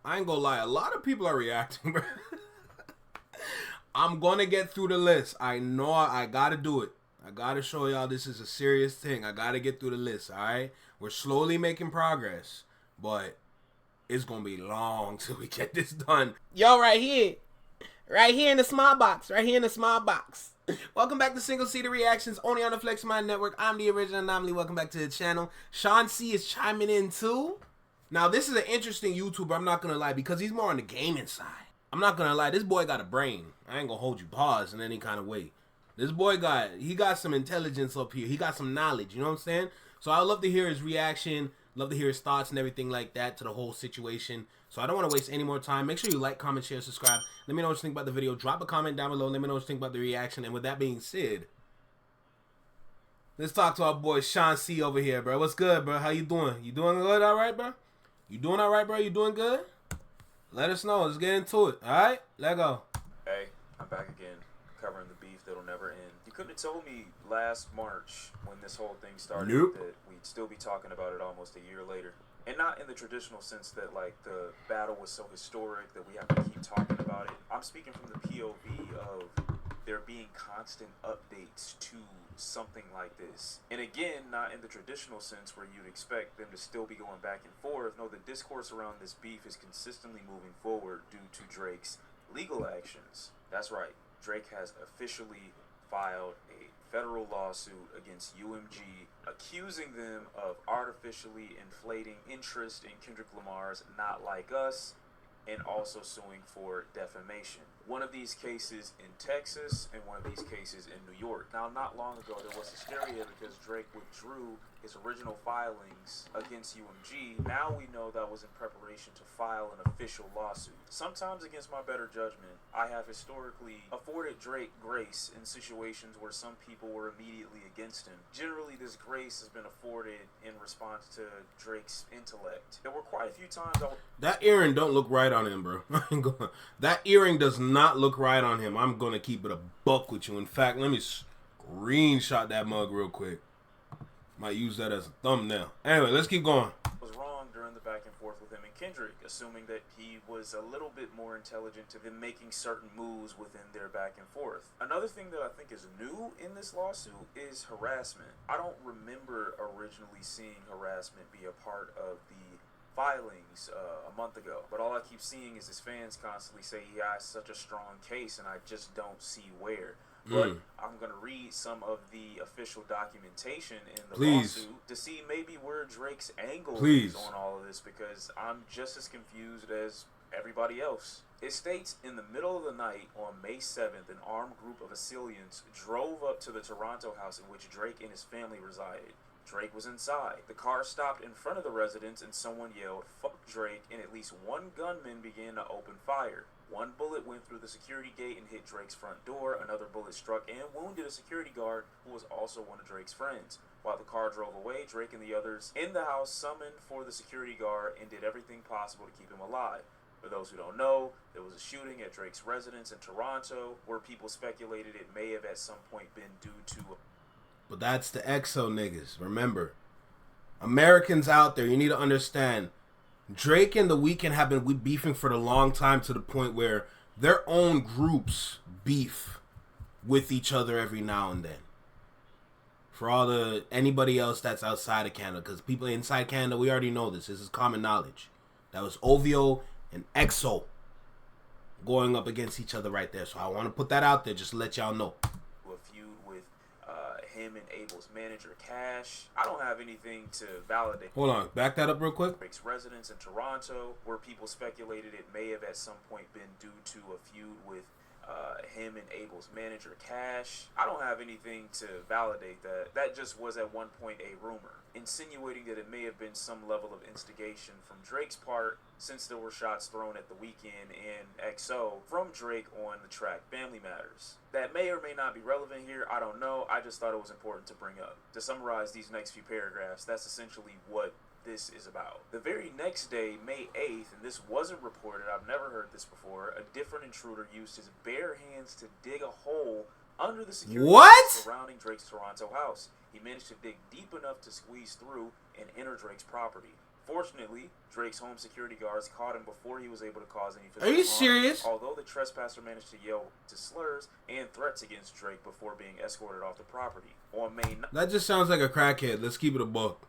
I ain't gonna lie. A lot of people are reacting, bro. I'm gonna get through the list. I know I gotta do it. I gotta show y'all this is a serious thing. I gotta get through the list, alright? We're slowly making progress, but it's gonna be long till we get this done. Yo, right here. Right here in the small box. Right here in the small box. Welcome back to Single Seater Reactions, only on the Flex Mind Network. I'm the original anomaly. Welcome back to the channel. Sean C is chiming in too. Now, this is an interesting YouTuber, I'm not gonna lie, because he's more on the gaming side. I'm not gonna lie, this boy got a brain. I ain't gonna hold you pause in any kind of way. This boy got some intelligence up here. He got some knowledge, you know what I'm saying? So I would love to hear his reaction, love to hear his thoughts and everything like that to the whole situation. So I don't want to waste any more time. Make sure you like, comment, share, subscribe. Let me know what you think about the video. Drop a comment down below. Let me know what you think about the reaction. And with that being said, let's talk to our boy Sean C over here, bro. What's good, bro? How you doing? You doing good, all right, bro? You doing all right, bro? You doing good? Let us know. Let's get into it. All right? Let go. Hey, I'm back again, covering the beef that'll never end. You couldn't have told me last March when this whole thing started that we'd still be talking about it almost a year later. And not in the traditional sense that, like, the battle was so historic that we have to keep talking about it. I'm speaking from the POV of there being constant updates to something like this. And again, not in the traditional sense where you'd expect them to still be going back and forth. No, the discourse around this beef is consistently moving forward due to Drake's legal actions. That's right, Drake has officially filed a federal lawsuit against UMG, accusing them of artificially inflating interest in Kendrick Lamar's Not Like Us, and also suing for defamation. One of these cases in Texas and one of these cases in New York. Now, not long ago, there was hysteria because Drake withdrew his original filings against UMG. Now we know that was in preparation to file an official lawsuit. Sometimes, against my better judgment, I have historically afforded Drake grace in situations where some people were immediately against him. Generally, this grace has been afforded in response to Drake's intellect. There were quite a few times that earring don't look right on him, bro. That earring does not look right on him. I'm gonna keep it a buck with you. In fact, let me screenshot that mug real quick. Might use that as a thumbnail. Anyway, let's keep going. Was wrong during the back and forth with him and Kendrick, assuming that he was a little bit more intelligent to them making certain moves within their back and forth. Another thing that I think is new in this lawsuit is harassment. I don't remember originally seeing harassment be a part of the filings a month ago, but all I keep seeing is his fans constantly say he has such a strong case, and I just don't see where. But I'm going to read some of the official documentation in the lawsuit to see maybe where Drake's angle is on all of this, because I'm just as confused as everybody else. It states, in the middle of the night on May 7th, an armed group of assailants drove up to the Toronto house in which Drake and his family resided. Drake was inside. The car stopped in front of the residence and someone yelled, "Fuck Drake," and at least one gunman began to open fire. One bullet went through the security gate and hit Drake's front door. Another bullet struck and wounded a security guard who was also one of Drake's friends. While the car drove away, Drake and the others in the house summoned for the security guard and did everything possible to keep him alive. For those who don't know, there was a shooting at Drake's residence in Toronto where people speculated it may have at some point been due to... But that's the EXO niggas. Remember, Americans out there, you need to understand, Drake and The Weeknd have been beefing for a long time, to the point where their own groups beef with each other every now and then. For anybody else that's outside of Canada, because people inside Canada, we already know this. This is common knowledge. That was OVO and EXO going up against each other right there. So I want to put that out there just to let y'all know. A feud with him and Abel's manager, Cash. I don't have anything to validate. Hold on, back that up real quick. Drake's residence in Toronto, where people speculated it may have at some point been due to a feud with him and Abel's manager, Cash. I don't have anything to validate that. That just was at one point a rumor, insinuating that it may have been some level of instigation from Drake's part, since there were shots thrown at The Weeknd and EXO from Drake on the track Family Matters. That may or may not be relevant here, I don't know. I just thought it was important to bring up. To summarize these next few paragraphs, that's essentially what this is about. The very next day, May 8th, and this wasn't reported, I've never heard this before, a different intruder used his bare hands to dig a hole under the security surrounding Drake's Toronto house. He managed to dig deep enough to squeeze through and enter Drake's property. Fortunately, Drake's home security guards caught him before he was able to cause any physical Are you harm, serious? although the trespasser managed to yell to slurs and threats against Drake before being escorted off the property. On May 9th, That just sounds like a crackhead. Let's keep it a buck.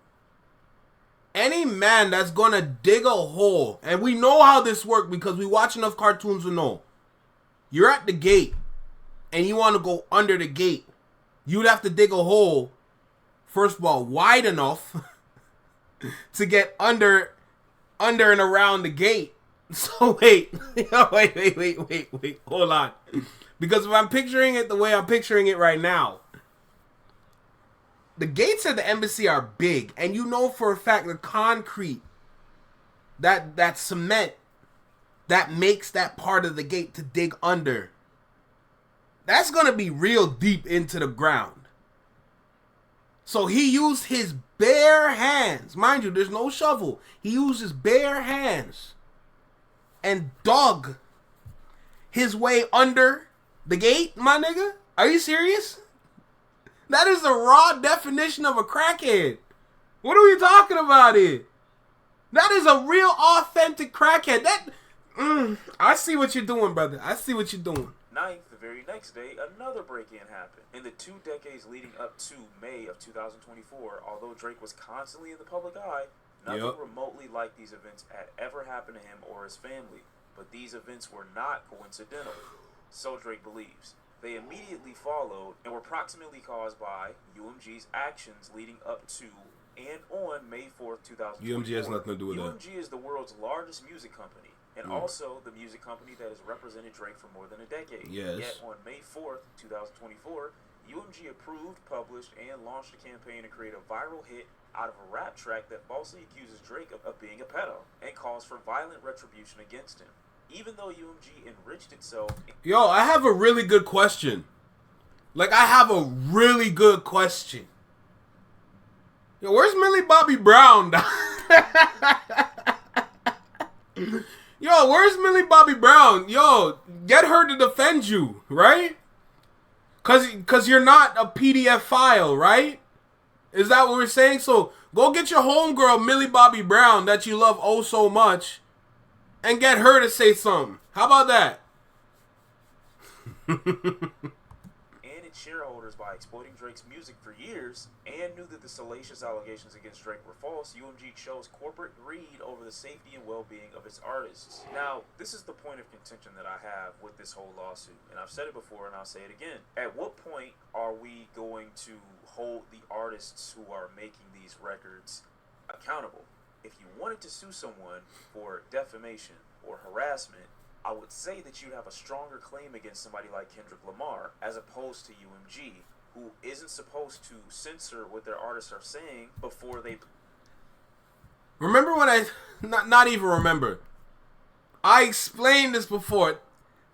Any man that's gonna dig a hole, and we know how this works because we watch enough cartoons to know. You're at the gate, and you want to go under the gate. You'd have to dig a hole, first of all, wide enough to get under and around the gate. So wait, wait, hold on. Because if I'm picturing it the way I'm picturing it right now, the gates at the embassy are big, and you know for a fact the concrete, that cement that makes that part of the gate to dig under, that's gonna be real deep into the ground. So he used his bare hands, mind you, there's no shovel. He used his bare hands and dug his way under the gate, my nigga. Are you serious? That is the raw definition of a crackhead. What are we talking about here? That is a real authentic crackhead. I see what you're doing, brother. I see what you're doing. 9th, the very next day, another break-in happened. In the 2 decades leading up to May of 2024, although Drake was constantly in the public eye, nothing remotely like these events had ever happened to him or his family. But these events were not coincidental, so Drake believes. They immediately followed and were proximately caused by UMG's actions leading up to and on May 4th, 2024. UMG has nothing to do with that. UMG is the world's largest music company, and also the music company that has represented Drake for more than a decade. Yes. Yet on May 4th, 2024, UMG approved, published, and launched a campaign to create a viral hit out of a rap track that falsely accuses Drake of being a pedo and calls for violent retribution against him. Even though UMG enriched itself... Yo, I have a really good question. Like, I have a really good question. Yo, where's Millie Bobby Brown? Yo, where's Millie Bobby Brown? Yo, get her to defend you, right? Cause you're not a PDF file, right? Is that what we're saying? So go get your homegirl Millie Bobby Brown that you love oh so much, and get her to say something. How about that? And its shareholders by exploiting Drake's music for years, and knew that the salacious allegations against Drake were false, UMG chose corporate greed over the safety and well-being of its artists. Now, this is the point of contention that I have with this whole lawsuit, and I've said it before and I'll say it again. At what point are we going to hold the artists who are making these records accountable? If you wanted to sue someone for defamation or harassment, I would say that you'd have a stronger claim against somebody like Kendrick Lamar as opposed to UMG, who isn't supposed to censor what their artists are saying before they... Remember when not even remember. I explained this before.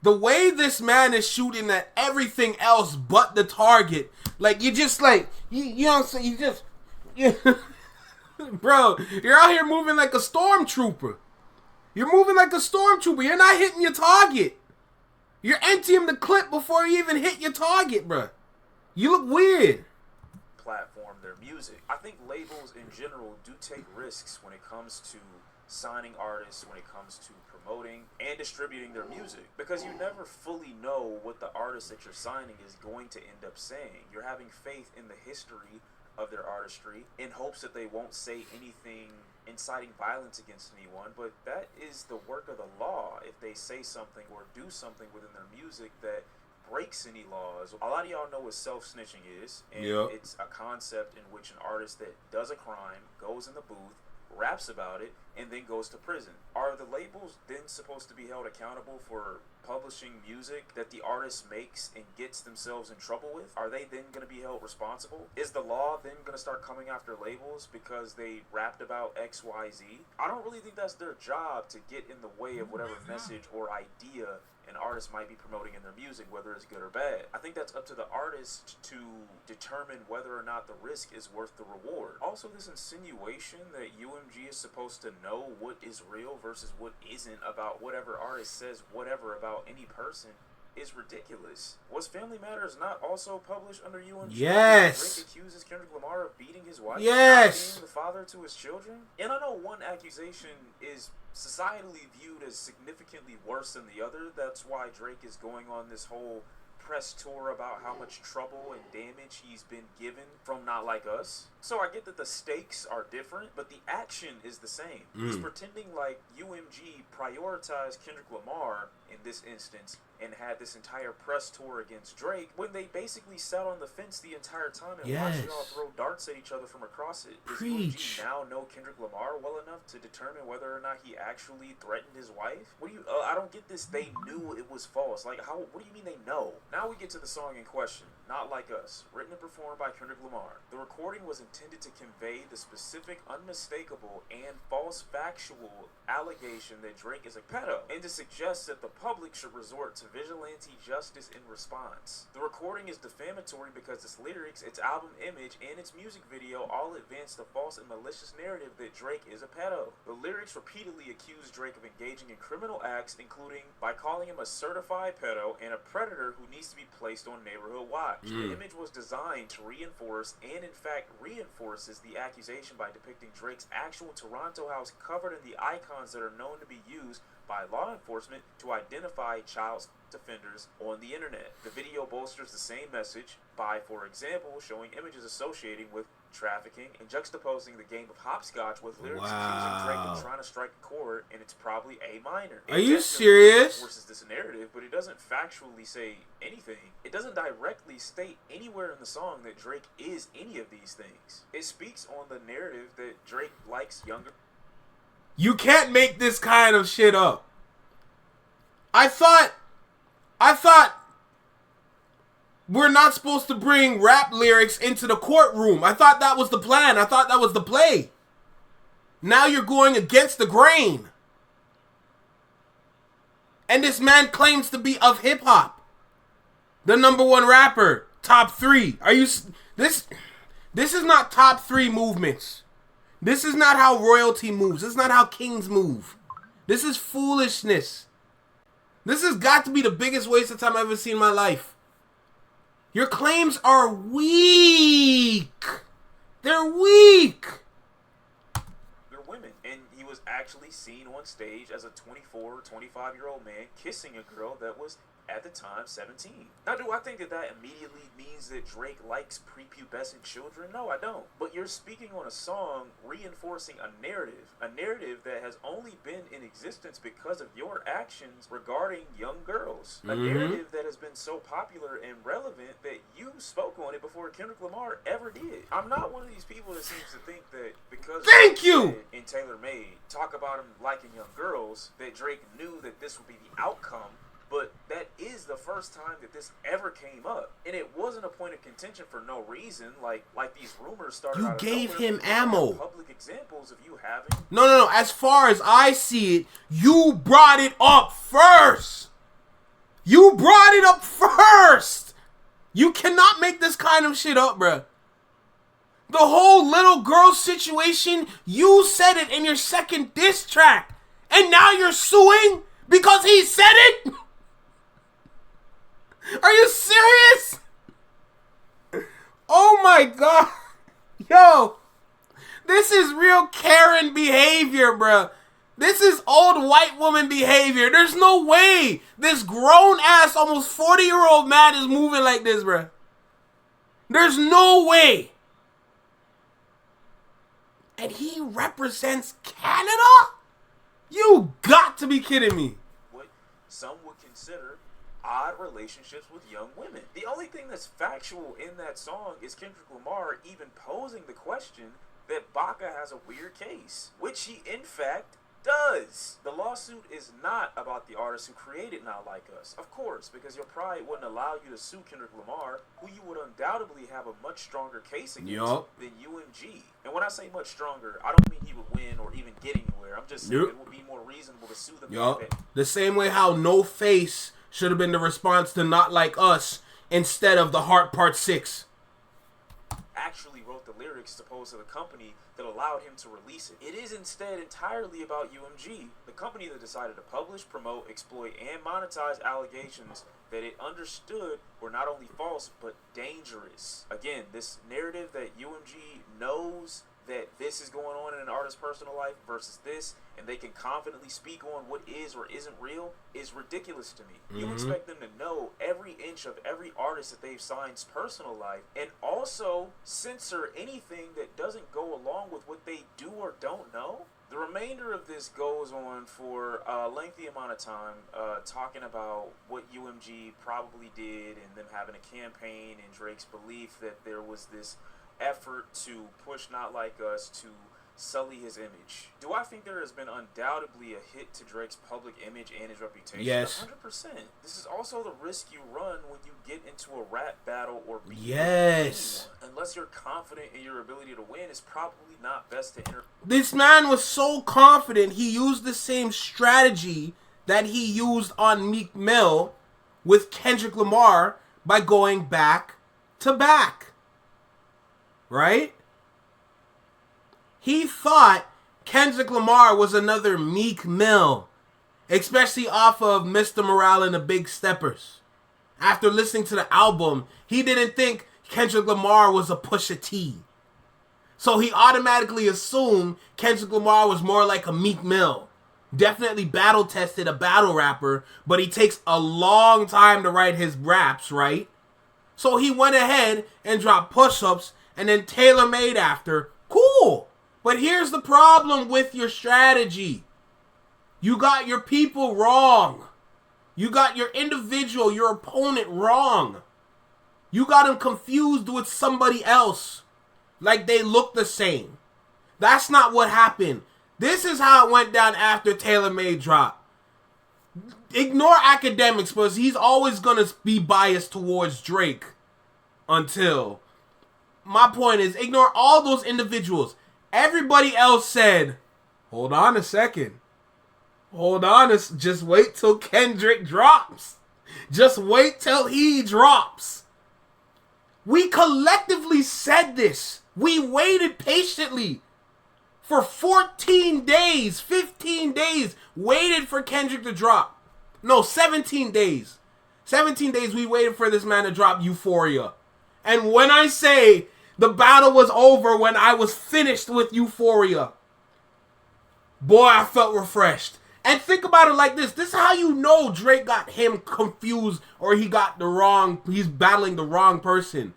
The way this man is shooting at everything else but the target. Like, you just like, you know what I'm saying? You just... Bro, you're out here moving like a stormtrooper. You're moving like a stormtrooper. You're not hitting your target. You're emptying the clip before you even hit your target, bro. You look weird. Platform their music. I think labels in general do take risks when it comes to signing artists, when it comes to promoting and distributing their music, because you never fully know what the artist that you're signing is going to end up saying. You're having faith in the history of their artistry in hopes that they won't say anything inciting violence against anyone, but that is the work of the law. If they say something or do something within their music that breaks any laws, a lot of y'all know what self-snitching is, and it's a concept in which an artist that does a crime goes in the booth, raps about it, and then goes to prison. Are the labels then supposed to be held accountable for publishing music that the artist makes and gets themselves in trouble with? Are they then going to be held responsible? Is the law then going to start coming after labels because they rapped about XYZ? I don't really think that's their job to get in the way of whatever message or idea an artist might be promoting in their music, whether it's good or bad. I think that's up to the artist to determine whether or not the risk is worth the reward. Also, this insinuation that UMG is supposed to know what is real versus what isn't about whatever artist says whatever about any person is ridiculous. Was Family Matters not also published under UMG? Yes. Drake accuses Kendrick Lamar of beating his wife? Yes. Not being the father to his children? And I know one accusation is societally viewed as significantly worse than the other. That's why Drake is going on this whole press tour about how much trouble and damage he's been given from Not Like Us. So I get that the stakes are different, but the action is the same. He's pretending like UMG prioritized Kendrick Lamar in this instance and had this entire press tour against Drake when they basically sat on the fence the entire time and watched y'all throw darts at each other from across it. Does UMG now know Kendrick Lamar well enough to determine whether or not he actually threatened his wife? What do you? I don't get this. They knew it was false. Like how? What do you mean they know? Now we get to the song in question. Not Like Us, written and performed by Kendrick Lamar. The recording was intended to convey the specific, unmistakable, and false factual allegation that Drake is a pedo, and to suggest that the public should resort to vigilante justice in response. The recording is defamatory because its lyrics, its album image, and its music video all advance the false and malicious narrative that Drake is a pedo. The lyrics repeatedly accuse Drake of engaging in criminal acts, including by calling him a certified pedo and a predator who needs to be placed on neighborhood watch. The image was designed to reinforce, and in fact reinforces, the accusation by depicting Drake's actual Toronto house covered in the icons that are known to be used by law enforcement to identify child offenders on the internet. The video bolsters the same message by, for example, showing images associating with trafficking and juxtaposing the game of hopscotch with lyrics accusing Drake of trying to strike a chord, and it's probably A minor. Are you serious? Versus this narrative, but it doesn't factually say anything. It doesn't directly state anywhere in the song that Drake is any of these things. It speaks on the narrative that Drake likes younger. You can't make this kind of shit up. I thought we're not supposed to bring rap lyrics into the courtroom. I thought that was the plan. I thought that was the play. Now you're going against the grain. And this man claims to be of hip hop. The #1 rapper, top 3. Are you this is not top 3 movements. This is not how royalty moves. This is not how kings move. This is foolishness. This has got to be the biggest waste of time I've ever seen in my life. Your claims are weak. They're weak. They're women. And he was actually seen on stage as a 24 or 25-year-old man kissing a girl that was, at the time, 17. Now, do I think that that immediately means that Drake likes prepubescent children? No, I don't. But you're speaking on a song reinforcing a narrative that has only been in existence because of your actions regarding young girls. A narrative that has been so popular and relevant that you spoke on it before Kendrick Lamar ever did. I'm not one of these people that seems to think that because in Taylor Made talk about him liking young girls, that Drake knew that this would be the outcome. But that is the first time that this ever came up. And it wasn't a point of contention for no reason. Like these rumors started out of nowhere. You gave him ammo. Public examples of you having... No. As far as I see it, you brought it up first. You brought it up first. You cannot make this kind of shit up, bruh. The whole little girl situation, you said it in your second diss track. And now you're suing because he said it? Are you serious? Oh my god. Yo. This is real Karen behavior, bruh. This is old white woman behavior. There's no way this grown-ass, almost 40-year-old man is moving like this, bruh. There's no way. And he represents Canada? You got to be kidding me. What some would consider odd relationships with young women. The only thing that's factual in that song is Kendrick Lamar even posing the question that Baca has a weird case, which he in fact does. The lawsuit is not about the artist who created Not Like Us, of course, because your pride wouldn't allow you to sue Kendrick Lamar, who you would undoubtedly have a much stronger case against than UMG. And when I say much stronger, I don't mean he would win or even get anywhere. I'm just saying it would be more reasonable to sue them. The same way how No Face should have been the response to Not Like Us instead of The Heart Part 6. Actually wrote the lyrics to pose to the company that allowed him to release it. It is instead entirely about UMG, the company that decided to publish, promote, exploit, and monetize allegations that it understood were not only false, but dangerous. Again, this narrative that UMG knows that this is going on in an artist's personal life versus this, and they can confidently speak on what is or isn't real, is ridiculous to me. You expect them to know every inch of every artist that they've signed's personal life, and also censor anything that doesn't go along with what they do or don't know? The remainder of this goes on for a lengthy amount of time, talking about what UMG probably did and them having a campaign and Drake's belief that there was this effort to push Not Like Us to sully his image. Do I think there has been undoubtedly a hit to Drake's public image and his reputation? Yes. 100%. This is also the risk you run when you get into a rap battle or beef. Yes. Unless you're confident in your ability to win, it's probably not best to enter. This man was so confident he used the same strategy that he used on Meek Mill with Kendrick Lamar by going back to back. Right? He thought Kendrick Lamar was another Meek Mill, especially off of Mr. Morale and the Big Steppers. After listening to the album, he didn't think Kendrick Lamar was a Pusha T. So he automatically assumed Kendrick Lamar was more like a Meek Mill. Definitely battle tested, a battle rapper, but he takes a long time to write his raps, right? So he went ahead and dropped Push-Ups and then Tailor-Made after. Cool. But here's the problem with your strategy. You got your people wrong. You got your individual, your opponent wrong. You got him confused with somebody else. Like they look the same. That's not what happened. This is how it went down after Tailor-Made dropped. Ignore academics, because he's always going to be biased towards Drake. Until... My point is, ignore all those individuals. Everybody else said, hold on a second. Hold on, just wait till Kendrick drops. Just wait till he drops. We collectively said this. We waited patiently for 14 days, 15 days, waited for Kendrick to drop. No, 17 days. 17 days we waited for this man to drop Euphoria. And when I say the battle was over when I was finished with Euphoria, boy, I felt refreshed. And think about it like this. This is how you know Drake got him confused or he's battling the wrong person.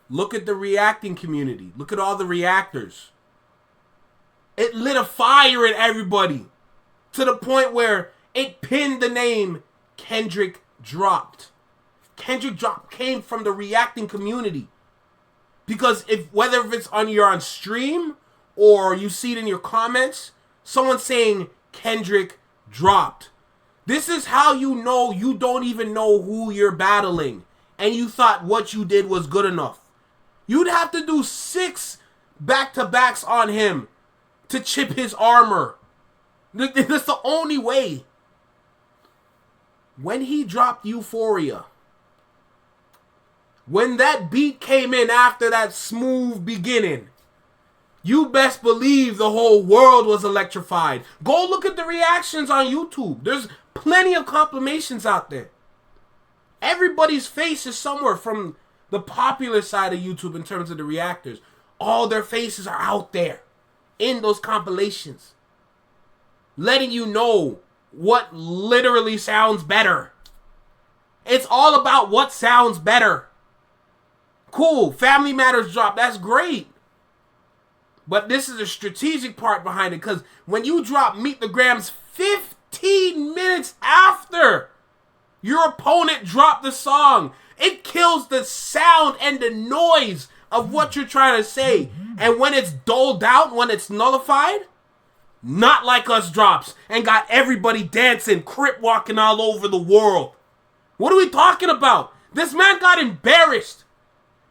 Look at the reacting community. Look at all the reactors. It lit a fire in everybody to the point where it pinned the name Kendrick Dropped. Kendrick Dropped came from the reacting community. Because whether it's on stream or you see it in your comments, someone's saying Kendrick dropped. This is how you know you don't even know who you're battling. And you thought what you did was good enough. You'd have to do 6 back-to-backs on him to chip his armor. That's the only way. When he dropped Euphoria, when that beat came in after that smooth beginning, you best believe the whole world was electrified. Go look at the reactions on YouTube. There's plenty of compilations out there. Everybody's face is somewhere from the popular side of YouTube in terms of the reactors. All their faces are out there in those compilations, letting you know what literally sounds better. It's all about what sounds better. Cool, Family Matters drop, that's great. But this is a strategic part behind it, because when you drop Meet the Grams 15 minutes after your opponent dropped the song, it kills the sound and the noise of what you're trying to say. And when it's doled out, when it's nullified, Not Like Us drops and got everybody dancing, crip walking all over the world. What are we talking about? This man got embarrassed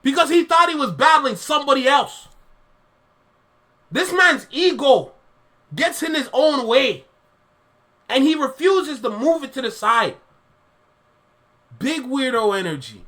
because he thought he was battling somebody else. This man's ego gets in his own way, and he refuses to move it to the side. Big weirdo energy.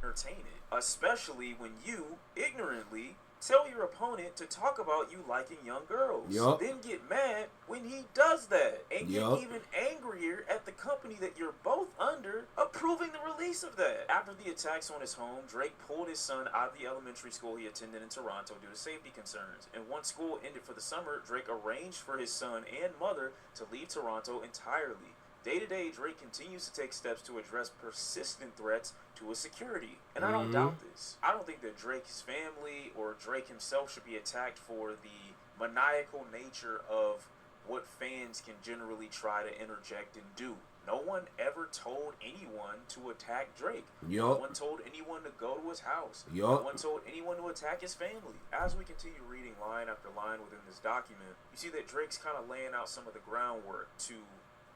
Entertain it, especially when you ignorantly Tell your opponent to talk about you liking young girls. Yup. Then get mad when he does that. And get Yup. even angrier at the company that you're both under approving the release of that. After the attacks on his home, Drake pulled his son out of the elementary school he attended in Toronto due to safety concerns. And once school ended for the summer, Drake arranged for his son and mother to leave Toronto entirely. Day to day, Drake continues to take steps to address persistent threats to his security. And I don't doubt this. I don't think that Drake's family or Drake himself should be attacked for the maniacal nature of what fans can generally try to interject and do. No one ever told anyone to attack Drake. No one told anyone to go to his house. No one told anyone to attack his family. As we continue reading line after line within this document, you see that Drake's kind of laying out some of the groundwork to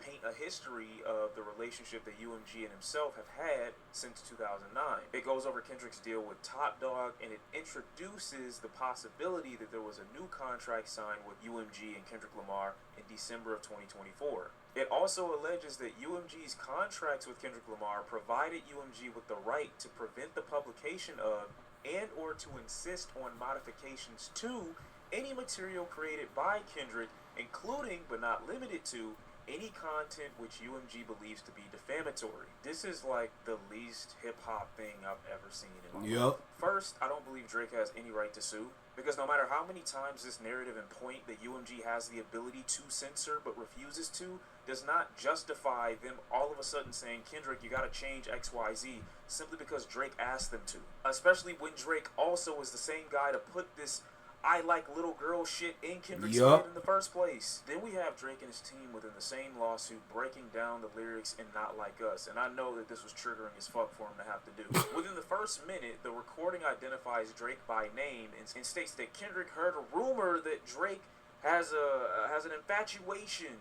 paint a history of the relationship that UMG and himself have had since 2009. It goes over Kendrick's deal with Top Dog, and it introduces the possibility that there was a new contract signed with UMG and Kendrick Lamar in December of 2024. It also alleges that UMG's contracts with Kendrick Lamar provided UMG with the right to prevent the publication of and or to insist on modifications to any material created by Kendrick, including but not limited to any content which UMG believes to be defamatory. This is like the least hip-hop thing I've ever seen in my life. First, I don't believe Drake has any right to sue, because no matter how many times this narrative and point that UMG has the ability to censor but refuses to, does not justify them all of a sudden saying, Kendrick, you gotta change XYZ, simply because Drake asked them to. Especially when Drake also is the same guy to put this I like little girl shit in Kendrick's head in the first place. Then we have Drake and his team within the same lawsuit breaking down the lyrics in Not Like Us, and I know that this was triggering as fuck for him to have to do. Within the first minute, the recording identifies Drake by name and states that Kendrick heard a rumor that Drake has an infatuation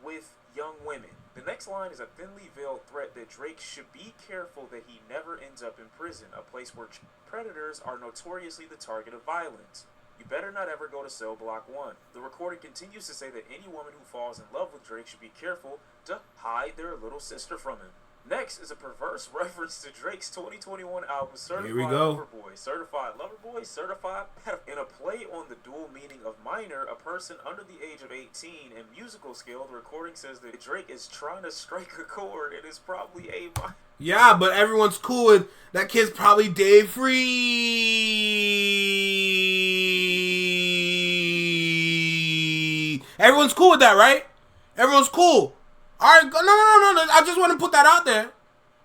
with young women. The next line is a thinly veiled threat that Drake should be careful that he never ends up in prison, a place where predators are notoriously the target of violence. You better not ever go to cell block 1. The recording continues to say that any woman who falls in love with Drake should be careful to hide their little sister from him. Next is a perverse reference to Drake's 2021 album, Certified Lover Boy. Certified Lover Boy, Certified Pedophile. In a play on the dual meaning of minor, a person under the age of 18, and musical scale, the recording says that Drake is trying to strike a chord and is probably a minor. Yeah, but everyone's cool with that kid's probably day free. Everyone's cool with that, right? Everyone's cool. All right, no. I just want to put that out there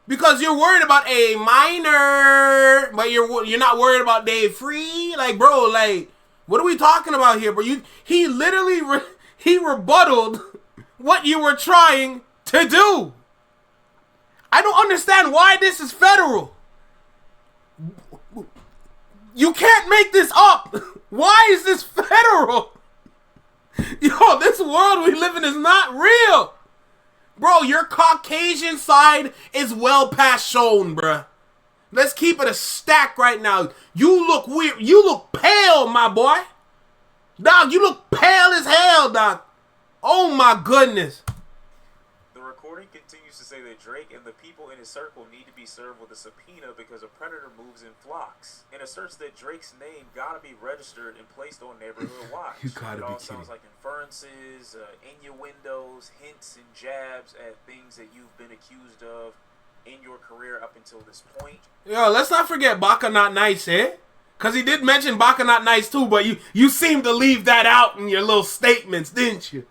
because you're worried about a minor, but you're not worried about day free. Like, bro, like, what are we talking about here, bro? He literally he rebutted what you were trying to do. I don't understand why this is federal. You can't make this up. Why is this federal? Yo, this world we live in is not real. Bro, your Caucasian side is well past shown, bruh. Let's keep it a stack right now. You look weird. You look pale, my boy. Dog, you look pale as hell, dog. Oh my goodness. The recording continues to say that Drake and the people in his circle need to be served with a subpoena because a predator moves in flocks, and asserts that Drake's name gotta be registered and placed on Neighborhood Watch. You gotta it be all kidding. sounds like inferences, innuendos, hints, and jabs at things that you've been accused of in your career up until this point. Yo, let's not forget Baka Not Nice, eh? Because he did mention Baka Not Nice too, but you seem to leave that out in your little statements, didn't you?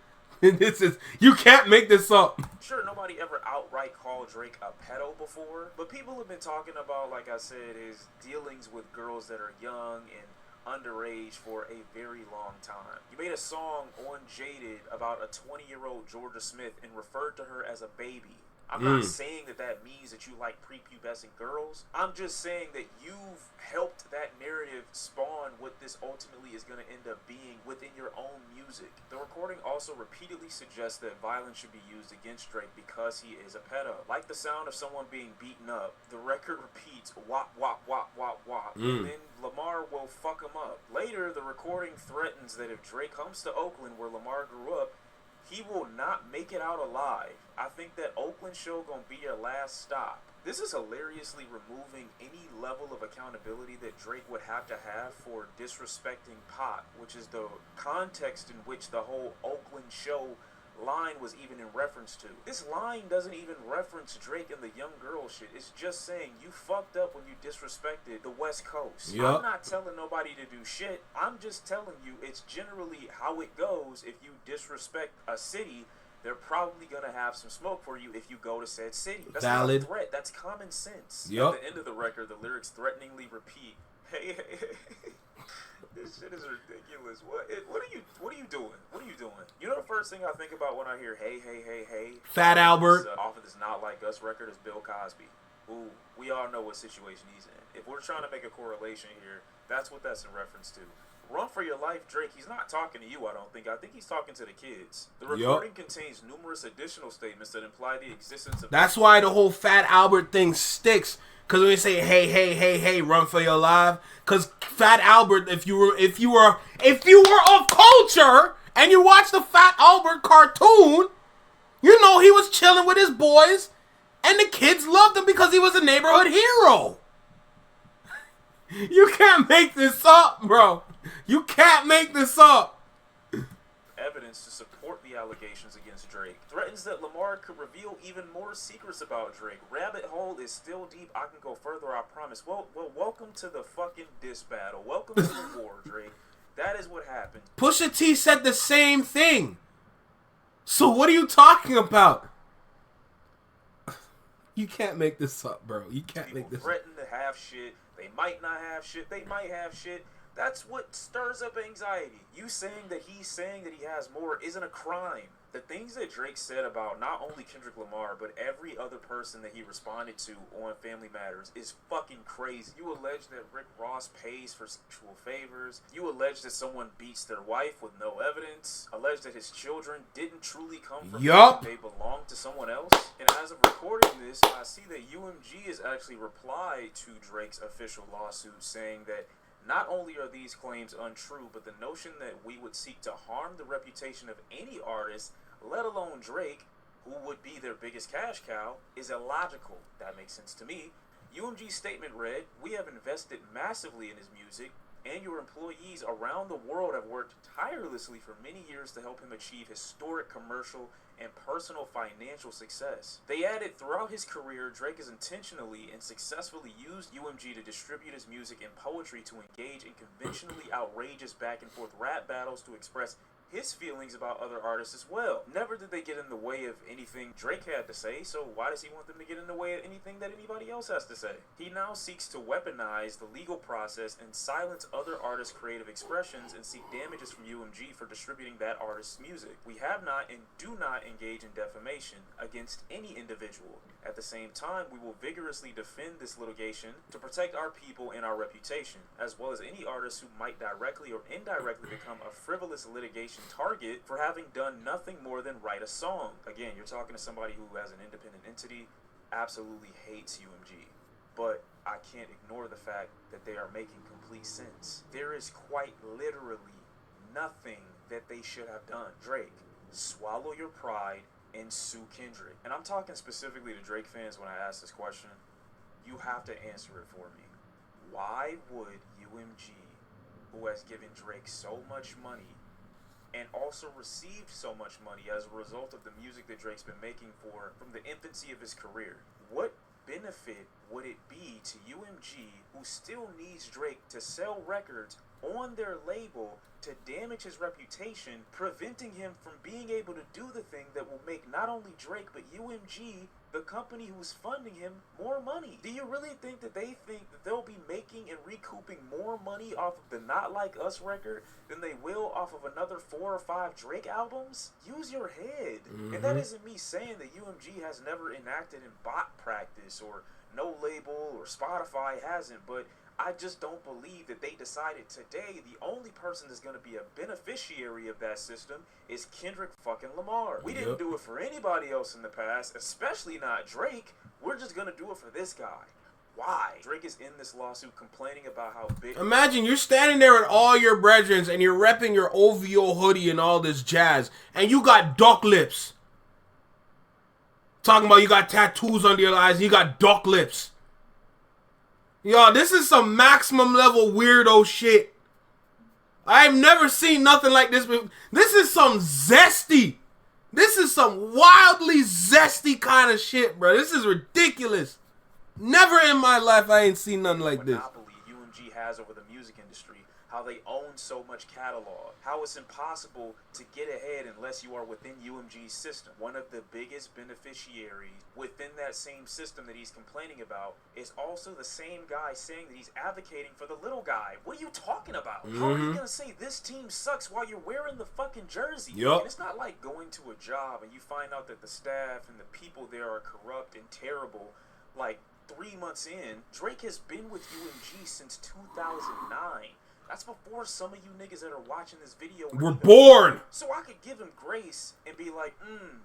You can't make this up. Sure, nobody ever outright called Drake a pedo before, but people have been talking about, like I said, his dealings with girls that are young and underage for a very long time. You made a song on Jaded about a 20-year-old Georgia Smith and referred to her as a baby. I'm not saying that means that you like prepubescent girls. I'm just saying that you've helped that narrative spawn what this ultimately is going to end up being within your own music. The recording also repeatedly suggests that violence should be used against Drake because he is a pedo. Like the sound of someone being beaten up, the record repeats wop, wop, wop, wop, wop, and then Lamar will fuck him up. Later, the recording threatens that if Drake comes to Oakland, where Lamar grew up, he will not make it out alive. I think that Oakland show gonna be your last stop. This is hilariously removing any level of accountability that Drake would have to have for disrespecting Pac, which is the context in which the whole Oakland show line was even in reference to. This line doesn't even reference Drake and the young girl shit. It's just saying you fucked up when you disrespected the West Coast. Yep. I'm not telling nobody to do shit. I'm just telling you it's generally how it goes if you disrespect a city. They're probably going to have some smoke for you if you go to said city. That's Valid. Not a threat. That's common sense. Yep. At the end of the record, the lyrics threateningly repeat, hey, hey, hey. This shit is ridiculous. What are you doing? What are you doing? You know the first thing I think about when I hear hey, hey, hey, hey? Fat Albert. Off of this Not Like Us record is Bill Cosby. Ooh, we all know what situation he's in. If we're trying to make a correlation here, that's what that's in reference to. Run for Your Life, Drake, he's not talking to you, I don't think. I think he's talking to the kids. The recording contains numerous additional statements that imply the existence of... That's why the whole Fat Albert thing sticks. Because when you say, hey, hey, hey, hey, run for your life. Because Fat Albert, if you were of culture and you watched the Fat Albert cartoon, you know he was chilling with his boys and the kids loved him because he was a neighborhood hero. You can't make this up, bro. You can't make this up. Evidence to support the allegations against Drake. Threatens that Lamar could reveal even more secrets about Drake. Rabbit hole is still deep. I can go further, I promise. Well, welcome to the fucking diss battle. Welcome to the war, Drake. That is what happened. Pusha T said the same thing. So what are you talking about? You can't make this up, bro. You can't make this up. Threaten to have shit. They might not have shit. They might have shit. That's what stirs up anxiety. You saying that he's saying that he has more isn't a crime. The things that Drake said about not only Kendrick Lamar, but every other person that he responded to on Family Matters is fucking crazy. You allege that Rick Ross pays for sexual favors. You allege that someone beats their wife with no evidence. Allege that his children didn't truly come from him. They belong to someone else. And as of recording this, I see that UMG has actually replied to Drake's official lawsuit saying that not only are these claims untrue, but the notion that we would seek to harm the reputation of any artist, let alone Drake, who would be their biggest cash cow, is illogical. That makes sense to me. UMG's statement read, "We have invested massively in his music, and your employees around the world have worked tirelessly for many years to help him achieve historic commercial and personal financial success." They added, throughout his career, Drake has intentionally and successfully used UMG to distribute his music and poetry to engage in conventionally outrageous back and forth rap battles to express his feelings about other artists as well. Never did they get in the way of anything Drake had to say, so why does he want them to get in the way of anything that anybody else has to say? He now seeks to weaponize the legal process and silence other artists' creative expressions and seek damages from UMG for distributing that artist's music. We have not and do not engage in defamation against any individual. At the same time, we will vigorously defend this litigation to protect our people and our reputation, as well as any artists who might directly or indirectly become a frivolous litigation target for having done nothing more than write a song. Again, you're talking to somebody who, as an independent entity, absolutely hates UMG. But I can't ignore the fact that they are making complete sense. There is quite literally nothing that they should have done. Drake, swallow your pride and sue Kendrick. And I'm talking specifically to Drake fans when I ask this question. You have to answer it for me. Why would UMG, who has given Drake so much money and also received so much money as a result of the music that Drake's been making from the infancy of his career, what benefit would it be to UMG, who still needs Drake to sell records on their label, to damage his reputation, preventing him from being able to do the thing that will make not only Drake but UMG, the company who's funding him, more money? Do you really think that they think that they'll be making and recouping more money off of the Not Like Us record than they will off of another 4 or 5 Drake albums? Use your head. And that isn't me saying that UMG has never enacted in bot practice, or no label or Spotify hasn't, but I just don't believe that they decided today the only person that's going to be a beneficiary of that system is Kendrick fucking Lamar. We didn't do it for anybody else in the past, especially not Drake. We're just going to do it for this guy. Why? Drake is in this lawsuit complaining about how big... Imagine you're standing there with all your brethren and you're repping your OVO hoodie and all this jazz, and you got duck lips. Talking about you got tattoos under your eyes and you got duck lips. Yo, this is some maximum level weirdo shit. I've never seen nothing like this before. This is some zesty. This is some wildly zesty kind of shit, bro. This is ridiculous. Never in my life I ain't seen nothing like this. Monopoly UMG has over the music industry, how they own so much catalog, how it's impossible to get ahead unless you are within UMG's system. One of the biggest beneficiaries within that same system that he's complaining about is also the same guy saying that he's advocating for the little guy. What are you talking about? How are you going to say this team sucks while you're wearing the fucking jersey? Yep. And it's not like going to a job and you find out that the staff and the people there are corrupt and terrible, like 3 months in. Drake has been with UMG since 2009. That's before some of you niggas that are watching this video were born. So I could give him grace and be like,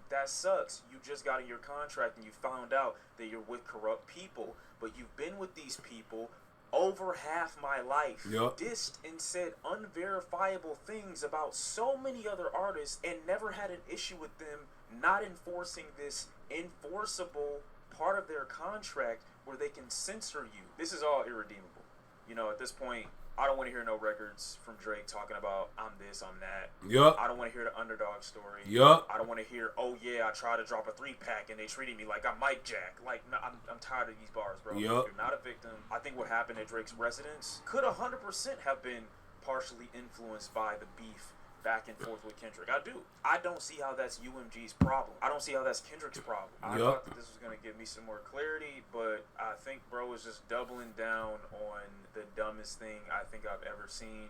that sucks. You just got in your contract and you found out that you're with corrupt people, but you've been with these people over half my life. Yep. Dissed and said unverifiable things about so many other artists and never had an issue with them not enforcing this enforceable part of their contract where they can censor you. This is all irredeemable. You know, at this point, I don't want to hear no records from Drake talking about I'm this, I'm that. Yup. I don't want to hear the underdog story. Yup. I don't want to hear, oh yeah, I tried to drop a 3-pack and they treated me like I'm Mike Jack. Like, no, I'm tired of these bars, bro. Yup. You're not a victim. I think what happened at Drake's residence could 100% have been partially influenced by the beef back and forth with Kendrick. I do. I don't see how that's UMG's problem. I don't see how that's Kendrick's problem. I thought that this was going to give me some more clarity, but I think bro is just doubling down on the dumbest thing I think I've ever seen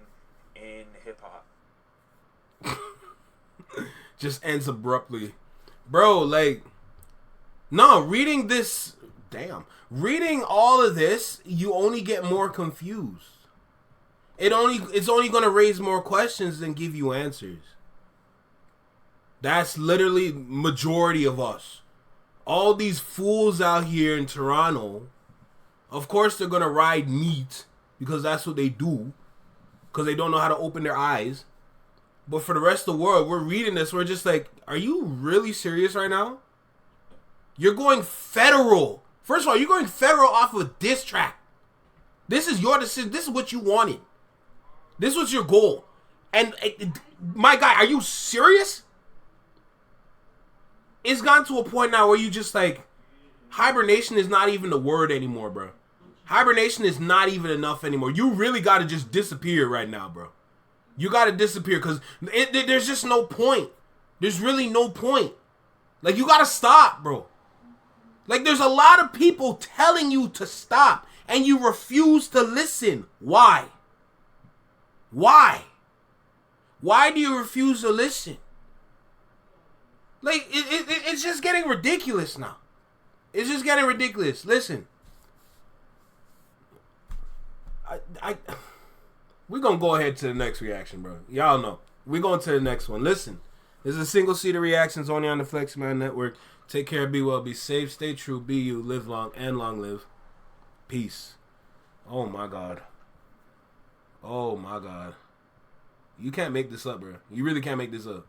in hip-hop. Just ends abruptly. Bro, like, no, reading all of this, you only get more confused. It's only gonna raise more questions than give you answers. That's literally majority of us. All these fools out here in Toronto, of course they're gonna ride meat because that's what they do. Because they don't know how to open their eyes. But for the rest of the world, we're reading this, we're just like, are you really serious right now? You're going federal. First of all, you're going federal off of a diss track. This is your decision. This is what you wanted. This was your goal. And my guy, are you serious? It's gotten to a point now where you just like, hibernation is not even the word anymore, bro. Hibernation is not even enough anymore. You really got to just disappear right now, bro. You got to disappear because there's just no point. There's really no point. Like, you got to stop, bro. Like, there's a lot of people telling you to stop and you refuse to listen. Why? Why? Why do you refuse to listen? Like, it's just getting ridiculous now. It's just getting ridiculous. Listen. We're going to go ahead to the next reaction, bro. Y'all know. We're going to the next one. Listen. This is a single seater reactions only on the FlexiMan Network. Take care, be well, be safe, stay true, be you, live long, and long live. Peace. Oh, my God. Oh, my God. You can't make this up, bro. You really can't make this up.